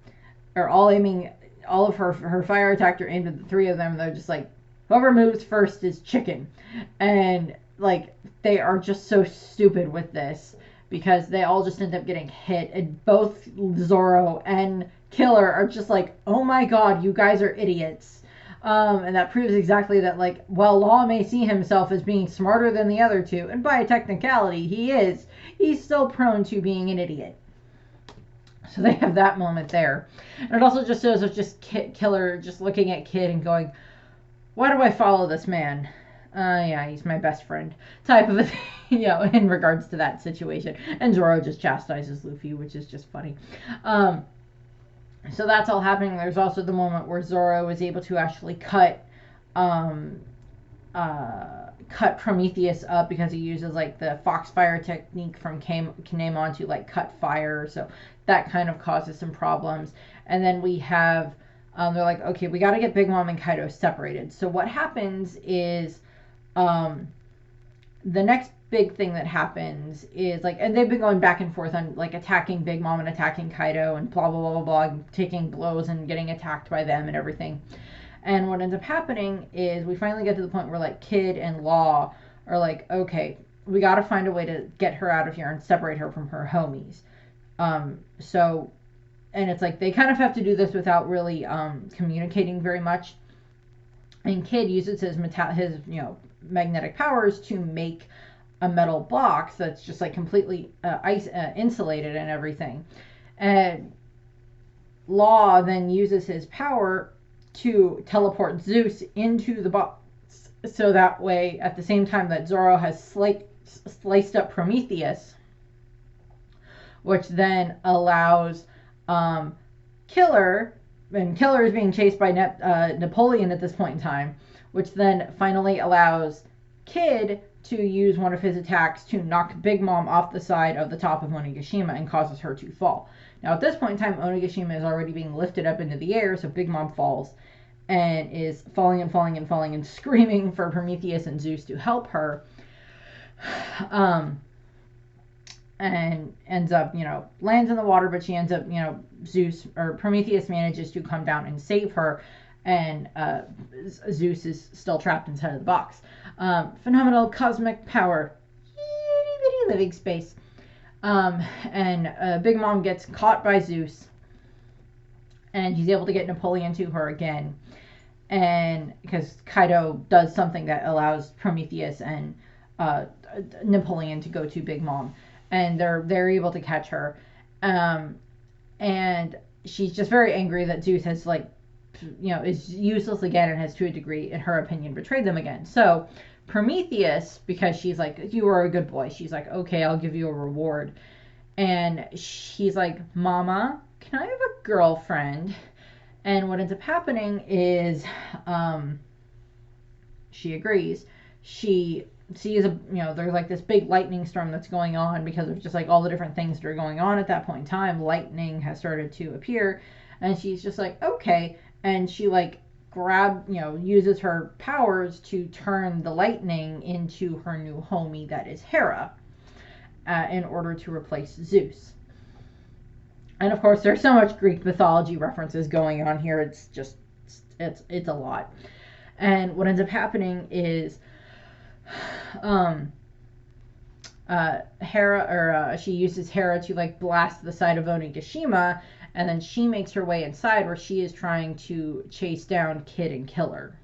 or all of her fire attack are aimed at the three of them. They're just like, whoever moves first is chicken. And like they are just so stupid with this because they all just end up getting hit, and both Zoro and Killer are just like, oh my god, you guys are idiots. And that proves exactly that, like, while Law may see himself as being smarter than the other two, and by a technicality he's still prone to being an idiot. So they have that moment there. And it also just shows of just Killer just looking at Kid and going, why do I follow this man? Yeah, he's my best friend, type of a thing, in regards to that situation. And Zoro just chastises Luffy, which is just funny. So that's all happening. There's also the moment where Zoro is able to actually cut Prometheus up, because he uses like the Foxfire technique from Kinemon to like cut fire. So that kind of causes some problems. And then we have, they're like, okay, we got to get Big Mom and Kaido separated. So what happens is, the next big thing that happens is like, and they've been going back and forth on like attacking Big Mom and attacking Kaido and blah blah blah blah blah, and taking blows and getting attacked by them and everything. And what ends up happening is we finally get to the point where like Kid and Law are like, okay, we got to find a way to get her out of here and separate her from her homies. So, and it's like they kind of have to do this without really communicating very much. And Kid uses his magnetic powers to make a metal box that's just like completely insulated and everything. And Law then uses his power to teleport Zeus into the box, so that way, at the same time that Zoro has sliced up Prometheus, which then allows Killer, and Killer is being chased by Napoleon at this point in time, which then finally allows Kid to use one of his attacks to knock Big Mom off the side of the top of Onigashima and causes her to fall. Now at this point in time, Onigashima is already being lifted up into the air, so Big Mom falls and is falling and falling and falling and screaming for Prometheus and Zeus to help her. And ends up, lands in the water, but she ends up, Prometheus manages to come down and save her, and Zeus is still trapped inside of the box. Phenomenal cosmic power. Itty bitty living space. And Big Mom gets caught by Zeus, and he's able to get Napoleon to her again. And because Kaido does something that allows Prometheus and Napoleon to go to Big Mom, and they're able to catch her. And she's just very angry that Zeus has is useless again and has, to a degree, in her opinion, betrayed them again. So Prometheus, because she's like, you were a good boy, she's like, okay, I'll give you a reward. And she's like, Mama, can I have a girlfriend? And what ends up happening is she agrees. She sees there's like this big lightning storm that's going on because of just like all the different things that are going on at that point in time. Lightning has started to appear, and she's just like, okay. And she uses her powers to turn the lightning into her new homie, that is Hera, in order to replace Zeus. And of course, there's so much Greek mythology references going on here. It's just, it's a lot. And what ends up happening is, she uses Hera to blast the side of Onigashima, and then she makes her way inside where she is trying to chase down Kid and Killer.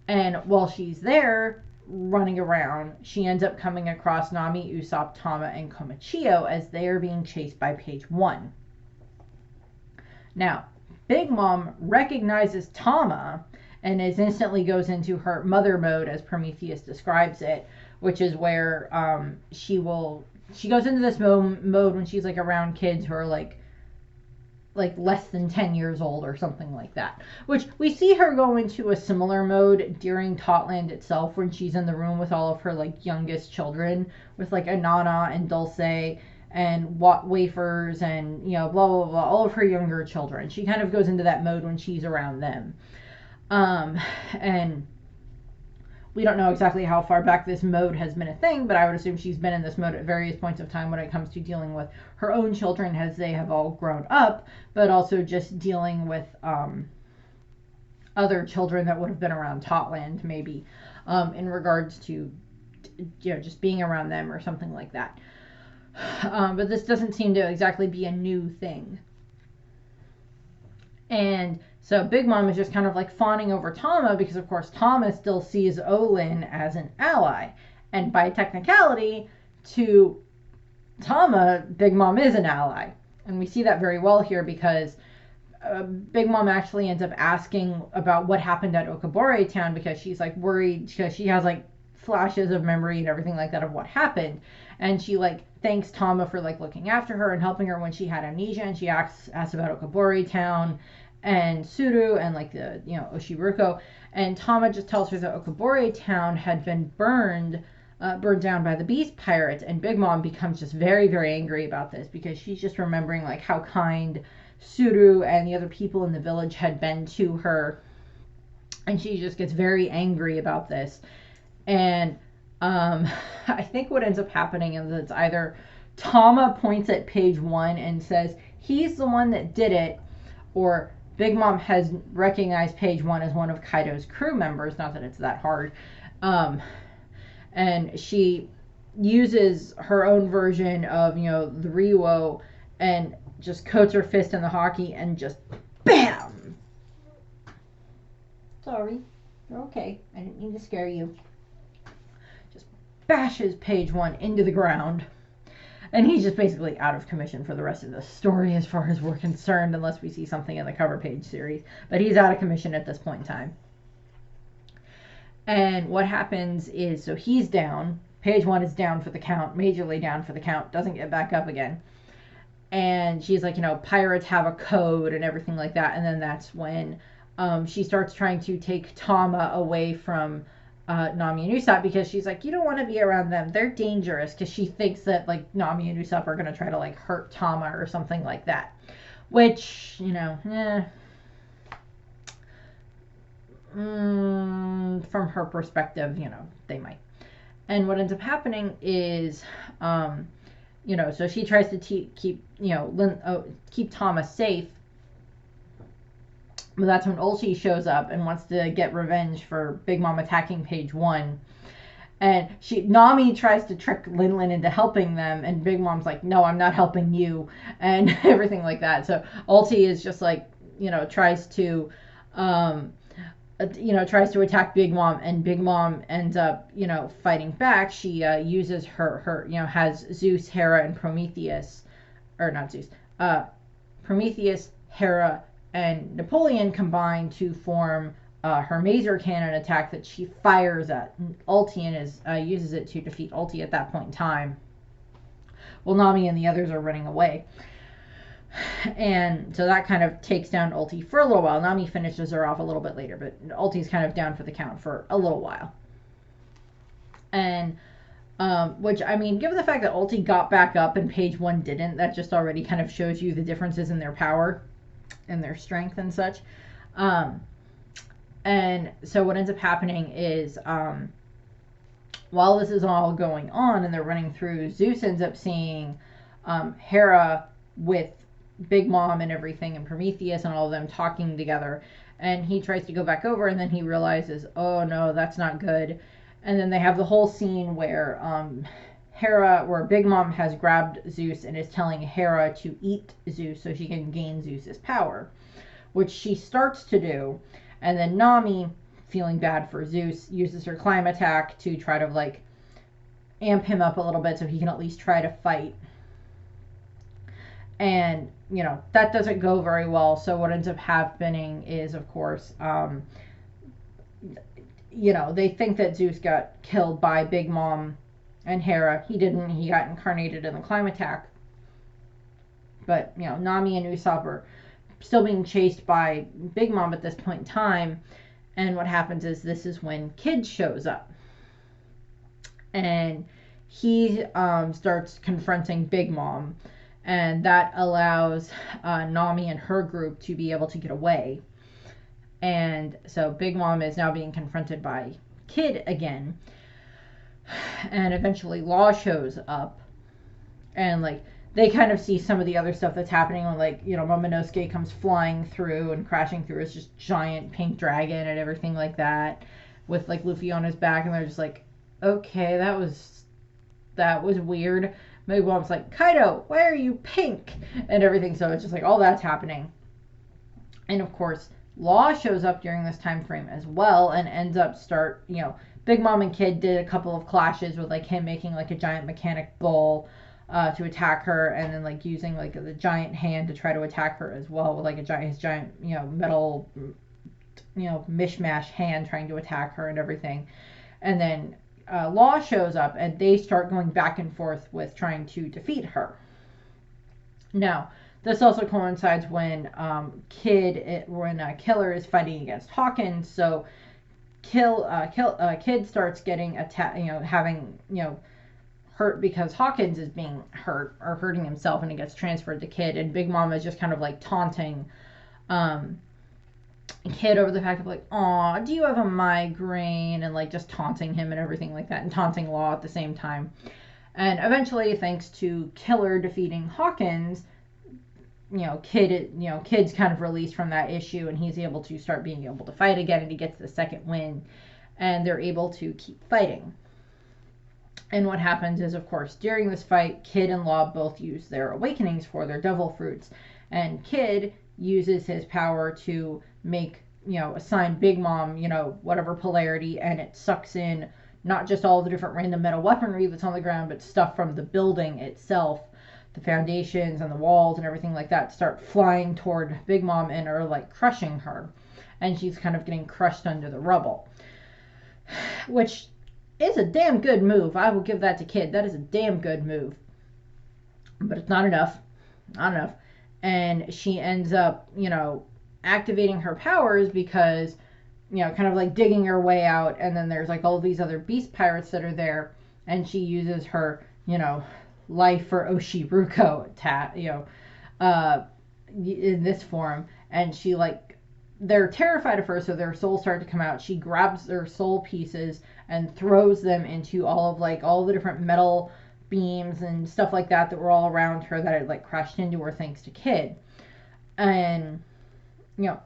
And while she's there running around, she ends up coming across Nami, Usopp, Tama, and Komichio as they are being chased by Page 1. Now, Big Mom recognizes Tama and instantly goes into her mother mode, as Prometheus describes it, which is where she goes into this mode when she's around kids who are like less than 10 years old or something like that. Which we see her go into a similar mode during Totland itself, when she's in the room with all of her youngest children, with Anana and Dulce and Wafers and blah blah blah, all of her younger children. She kind of goes into that mode when she's around them. And we don't know exactly how far back this mode has been a thing, but I would assume she's been in this mode at various points of time when it comes to dealing with her own children as they have all grown up, but also just dealing with other children that would have been around Totland, maybe, in regards to just being around them or something like that. But this doesn't seem to exactly be a new thing. And so Big Mom is just kind of fawning over Tama, because of course Tama still sees O-Lin as an ally. And by technicality, to Tama, Big Mom is an ally. And we see that very well here, because Big Mom actually ends up asking about what happened at Okabore Town, because she's worried, because she has flashes of memory and everything like that of what happened. And she thanks Tama for looking after her and helping her when she had amnesia, and she asks about Okabore Town and Suru and the Oshiruko, and Tama just tells her that Okabore Town had been burned down by the Beast Pirates. And Big Mom becomes just very, very angry about this, because she's just remembering how kind Suru and the other people in the village had been to her, and she just gets very angry about this. And I think what ends up happening is it's either Tama points at Page 1 and says he's the one that did it, or Big Mom has recognized Page 1 as one of Kaido's crew members. Not that it's that hard. and she uses her own version of, you know, the Riwo, and just coats her fist in the hockey and just BAM! Sorry. You're okay. I didn't mean to scare you. Just bashes page 1 into the ground. And he's just basically out of commission for the rest of the story as far as we're concerned, unless we see something in the cover page series. But he's out of commission at this point in time. And what happens is, so he's down. Page 1 is down for the count, majorly down for the count, doesn't get back up again. And she's like, you know, pirates have a code and everything like that. And then that's when she starts trying to take Tama away from Nami and Usopp, because she's like, you don't want to be around them. They're dangerous, because she thinks that, like, Nami and Usopp are going to try to, like, hurt Tama or something like that. Which, you know, from her perspective, you know, they might. And what ends up happening is, you know, so she tries to keep, you know, keep Tama safe. But that's when O-Lin shows up and wants to get revenge for Big Mom attacking page 1. And Nami tries to trick Lin into helping them, and Big Mom's like, no, I'm not helping you, and everything like that. So O-Lin is just like, you know, tries to attack Big Mom, and Big Mom ends up, you know, fighting back. She uses her, you know, has Zeus, Hera, and Prometheus, or not Zeus, Prometheus, Hera, and Napoleon combine to form her maser cannon attack that she fires at. O-Lin uses it to defeat O-Lin at that point in time. Well, Nami and the others are running away. And so that kind of takes down O-Lin for a little while. Nami finishes her off a little bit later, but O-Lin's kind of down for the count for a little while. And which, I mean, given the fact that O-Lin got back up and page 1 didn't, that just already kind of shows you the differences in their power and their strength and such. And so what ends up happening is, while this is all going on and they're running through, Zeus ends up seeing Hera with Big Mom and everything, and Prometheus and all of them talking together. And he tries to go back over, and then he realizes, oh no, that's not good. And then they have the whole scene where where Big Mom has grabbed Zeus and is telling Hera to eat Zeus so she can gain Zeus's power, which she starts to do. And then Nami, feeling bad for Zeus, uses her climb attack to try to, like, amp him up a little bit so he can at least try to fight. And, you know, that doesn't go very well. So what ends up happening is, of course, you know, they think that Zeus got killed by Big Mom and Hera. He didn't. He got incarnated in the climb attack. But, you know, Nami and Usopp are still being chased by Big Mom at this point in time. And what happens is, this is when Kid shows up. And he starts confronting Big Mom. And that allows Nami and her group to be able to get away. And so Big Mom is now being confronted by Kid again. And eventually Law shows up. And, like, they kind of see some of the other stuff that's happening when, like, you know, Momonosuke comes flying through and crashing through his just giant pink dragon and everything like that, with, like, Luffy on his back, and they're just like, okay, that was weird. Big Mom's like, Kaido, why are you pink? And everything. So it's just like all that's happening. And of course, Law shows up during this time frame as well, and ends up you know, Big Mom and Kid did a couple of clashes with, like, him making, like, a giant mechanic bull to attack her, and then, like, using, like, the giant hand to try to attack her as well, with, like, his giant, you know, metal, you know, mishmash hand trying to attack her and everything. And then Law shows up, and they start going back and forth with trying to defeat her. Now, this also coincides when Killer is fighting against Hawkins, so Kid starts getting having, you know, hurt because Hawkins is being hurt or hurting himself, and it gets transferred to Kid, and Big Mom is just kind of, like, taunting Kid over the fact of, like, aw, do you have a migraine, and, like, just taunting him and everything like that, and taunting Law at the same time. And eventually, thanks to Killer defeating Hawkins, you know, Kid's kind of released from that issue, and he's able to start being able to fight again, and he gets the second win, and they're able to keep fighting. And what happens is, of course, during this fight, Kid and Law both use their awakenings for their devil fruits. And Kid uses his power to make, assign Big Mom, whatever polarity, and it sucks in not just all the different random metal weaponry that's on the ground, but stuff from the building itself. The foundations and the walls and everything like that start flying toward Big Mom and are like crushing her. And she's kind of getting crushed under the rubble. Which is a damn good move. I will give that to Kid. That is a damn good move. But it's not enough. Not enough. And she ends up, activating her powers because, kind of like digging her way out. And then there's like all these other beast pirates that are there. And she uses her, life for Oshiruko, in this form. And she they're terrified of her, so their souls start to come out. She grabs their soul pieces and throws them into all the different metal beams and stuff like that were all around her that had crashed into her thanks to Kid. And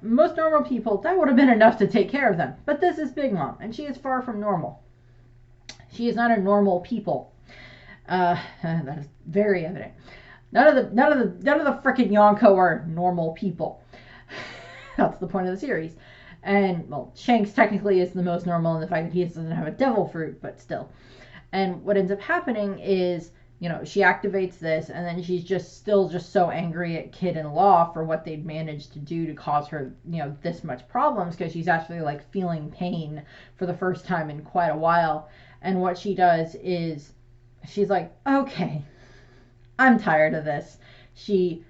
most normal people, that would have been enough to take care of them. But this is Big Mom, and she is far from normal. She is not a normal people. That is very evident. None of the frickin' Yonko are normal people. That's the point of the series. And, well, Shanks technically is the most normal in the fact that he doesn't have a devil fruit, but still. And what ends up happening is, she activates this, and then she's still so angry at Kid and Law for what they'd managed to do to cause her, this much problems, because she's actually, feeling pain for the first time in quite a while. And what she does is, she's like, okay, I'm tired of this. She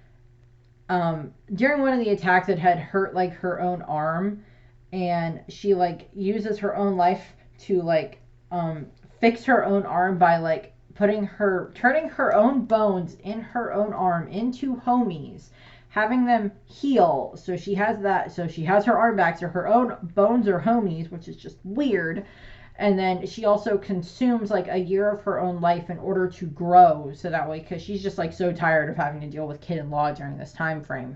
during one of the attacks, it had hurt her own arm, and she uses her own life to fix her own arm by turning her own bones in her own arm into homies, having them heal. So she has her arm back, so her own bones are homies, which is just weird. And then she also consumes a year of her own life in order to grow, so that way, because she's just so tired of having to deal with Kid and Law during this time frame.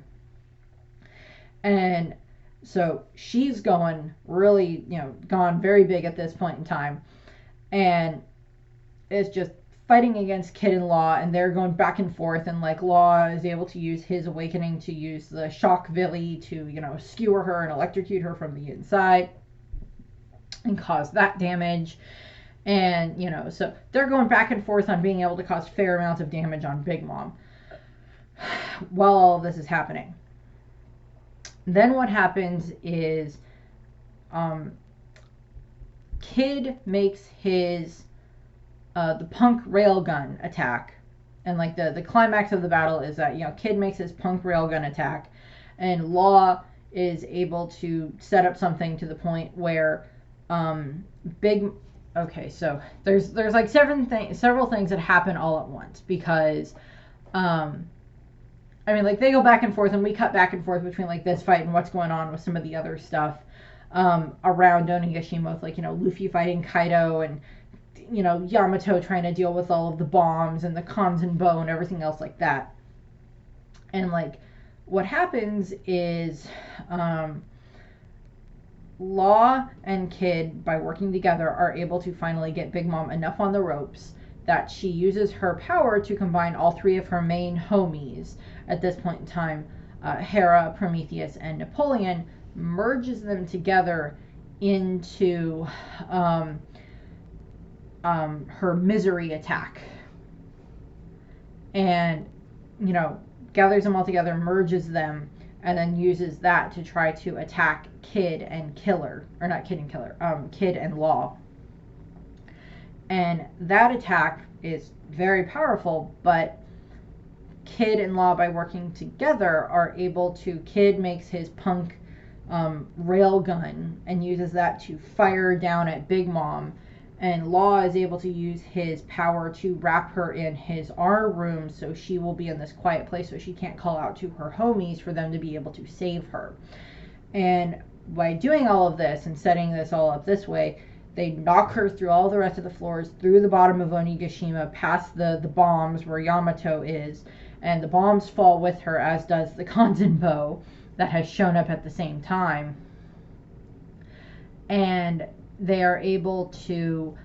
And so she's gone very big at this point in time, and is just fighting against Kid and Law, and they're going back and forth, and Law is able to use his awakening to use the shock villi to skewer her and electrocute her from the inside and cause that damage. And so they're going back and forth on being able to cause fair amounts of damage on Big Mom while all of this is happening. Then what happens is Kid makes his the punk railgun attack, and the climax of the battle is that Kid makes his punk railgun attack, and Law is able to set up something to the point where okay, so there's several things that happen all at once, because they go back and forth, and we cut back and forth between this fight and what's going on with some of the other stuff around Onigashima, with Luffy fighting Kaido, and Yamato trying to deal with all of the bombs and the Kanzenbo and everything else like that. And what happens is Law and Kid, by working together, are able to finally get Big Mom enough on the ropes that she uses her power to combine all three of her main homies at this point in time, Hera, Prometheus, and Napoleon, merges them together into her misery attack. And, gathers them all together, merges them, and then uses that to try to attack Kid and Killer. Or not Kid and Killer, Kid and Law. And that attack is very powerful, but Kid and Law, by working together, are able to... Kid makes his punk railgun and uses that to fire down at Big Mom, and Law is able to use his power to wrap her in his R room, so she will be in this quiet place, so she can't call out to her homies for them to be able to save her. And by doing all of this and setting this all up this way, they knock her through all the rest of the floors, through the bottom of Onigashima, past the bombs where Yamato is, and the bombs fall with her, as does the Kanzenbo that has shown up at the same time. And they are able to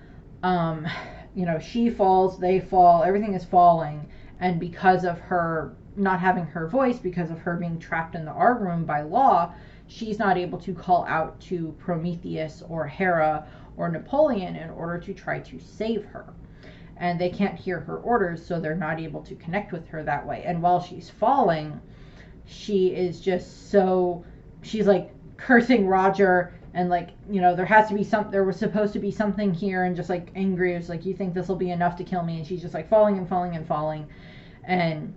she falls, they fall, everything is falling. And because of her not having her voice, because of her being trapped in the art room by law, she's not able to call out to Prometheus or Hera or Napoleon in order to try to save her. And they can't hear her orders, so they're not able to connect with her that way. And while she's falling, she is just so, she's like cursing Roger, and like, there was supposed to be something here, and just like angry. It's like, you think this will be enough to kill me? And she's just like falling and falling and falling. And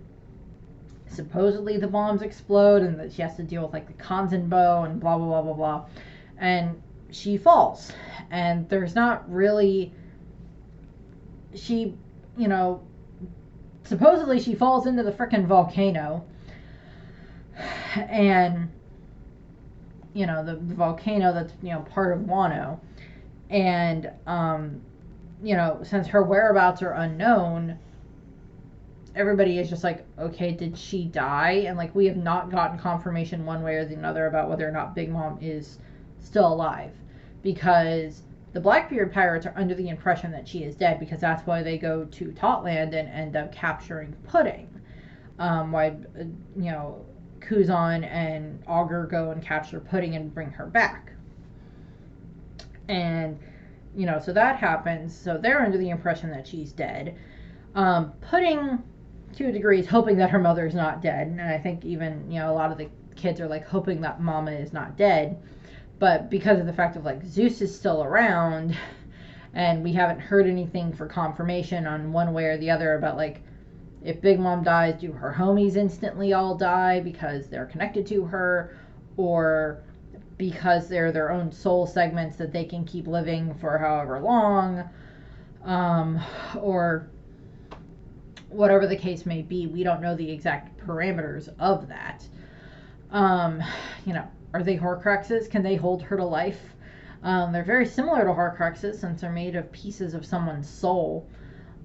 supposedly the bombs explode, and that she has to deal with like the Kanzen bow and blah blah blah blah blah. And she falls, and there's not really, she, supposedly she falls into the frickin' volcano. And the volcano that's part of Wano. And since her whereabouts are unknown, everybody is just like, okay, did she die? And like, we have not gotten confirmation one way or the other about whether or not Big Mom is still alive, because the Blackbeard pirates are under the impression that she is dead, because that's why they go to Totland and end up capturing Pudding. Why Kuzan and Augur go and capture Pudding and bring her back. And so that happens, so they're under the impression that she's dead. Pudding, to a degree, is hoping that her mother is not dead, and I think even a lot of the kids are like hoping that Mama is not dead. But because of the fact of like Zeus is still around, and we haven't heard anything for confirmation on one way or the other about like, if Big Mom dies, do her homies instantly all die because they're connected to her, or because they're their own soul segments that they can keep living for however long, or whatever the case may be. We don't know the exact parameters of that. Are they Horcruxes? Can they hold her to life? They're very similar to Horcruxes since they're made of pieces of someone's soul.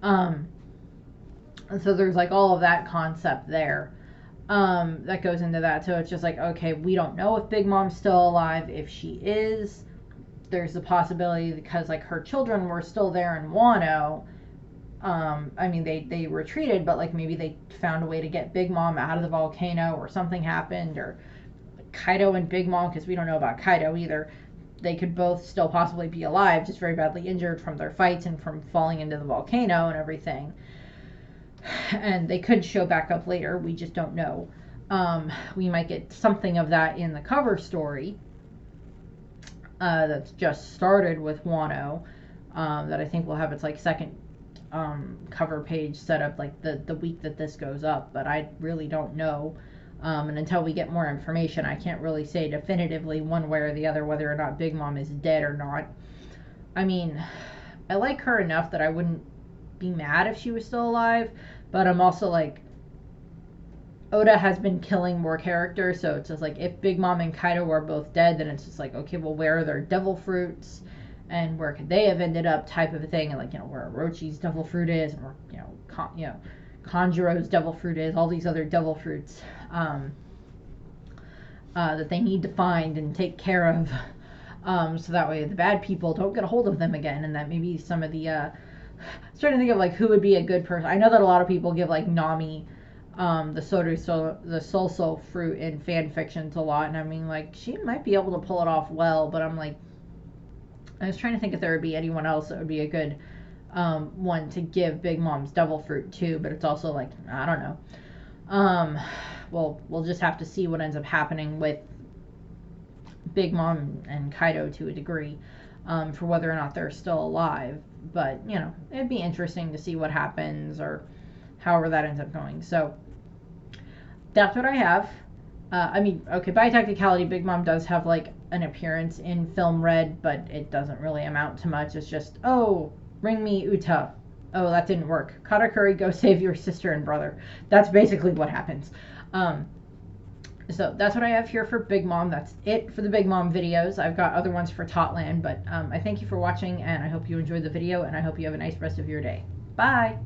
And so there's like all of that concept there that goes into that. So it's just like, okay, we don't know if Big Mom's still alive. If she is, there's the possibility, because like her children were still there in Wano. They retreated, but like maybe they found a way to get Big Mom out of the volcano, or something happened, or Kaido and Big Mom, because we don't know about Kaido either, they could both still possibly be alive, just very badly injured from their fights and from falling into the volcano and everything. And they could show back up later, we just don't know. We might get something of that in the cover story that's just started with Wano, that I think will have its like second cover page set up like the week that this goes up, but I really don't know. And until we get more information, I can't really say definitively one way or the other whether or not Big Mom is dead or not. I mean, I like her enough that I wouldn't be mad if she was still alive, but I'm also like, Oda has been killing more characters, so it's just like, if Big Mom and Kaido were both dead, then it's just like, okay, well, where are their devil fruits, and where could they have ended up, type of a thing. And like, where Orochi's devil fruit is, and where Kanjuro's devil fruit is, all these other devil fruits that they need to find and take care of, so that way the bad people don't get a hold of them again. And that maybe some of the I was trying to think of like who would be a good person. I know that a lot of people give like Nami the soul fruit in fan fictions a lot, and I mean, like, she might be able to pull it off well, but I'm like, I was trying to think if there would be anyone else that would be a good one to give Big Mom's devil fruit to, but it's also like, I don't know. Well, we'll just have to see what ends up happening with Big Mom and Kaido to a degree, for whether or not they're still alive. But it'd be interesting to see what happens, or however that ends up going. So that's what I have. Okay, by technicality, Big Mom does have like an appearance in Film Red, but it doesn't really amount to much. It's just, oh, bring me Uta. Oh, that didn't work. Katakuri, go save your sister and brother. That's basically what happens. So that's what I have here for Big Mom. That's it for the Big Mom videos. I've got other ones for Totland, but I thank you for watching, and I hope you enjoyed the video, and I hope you have a nice rest of your day. Bye!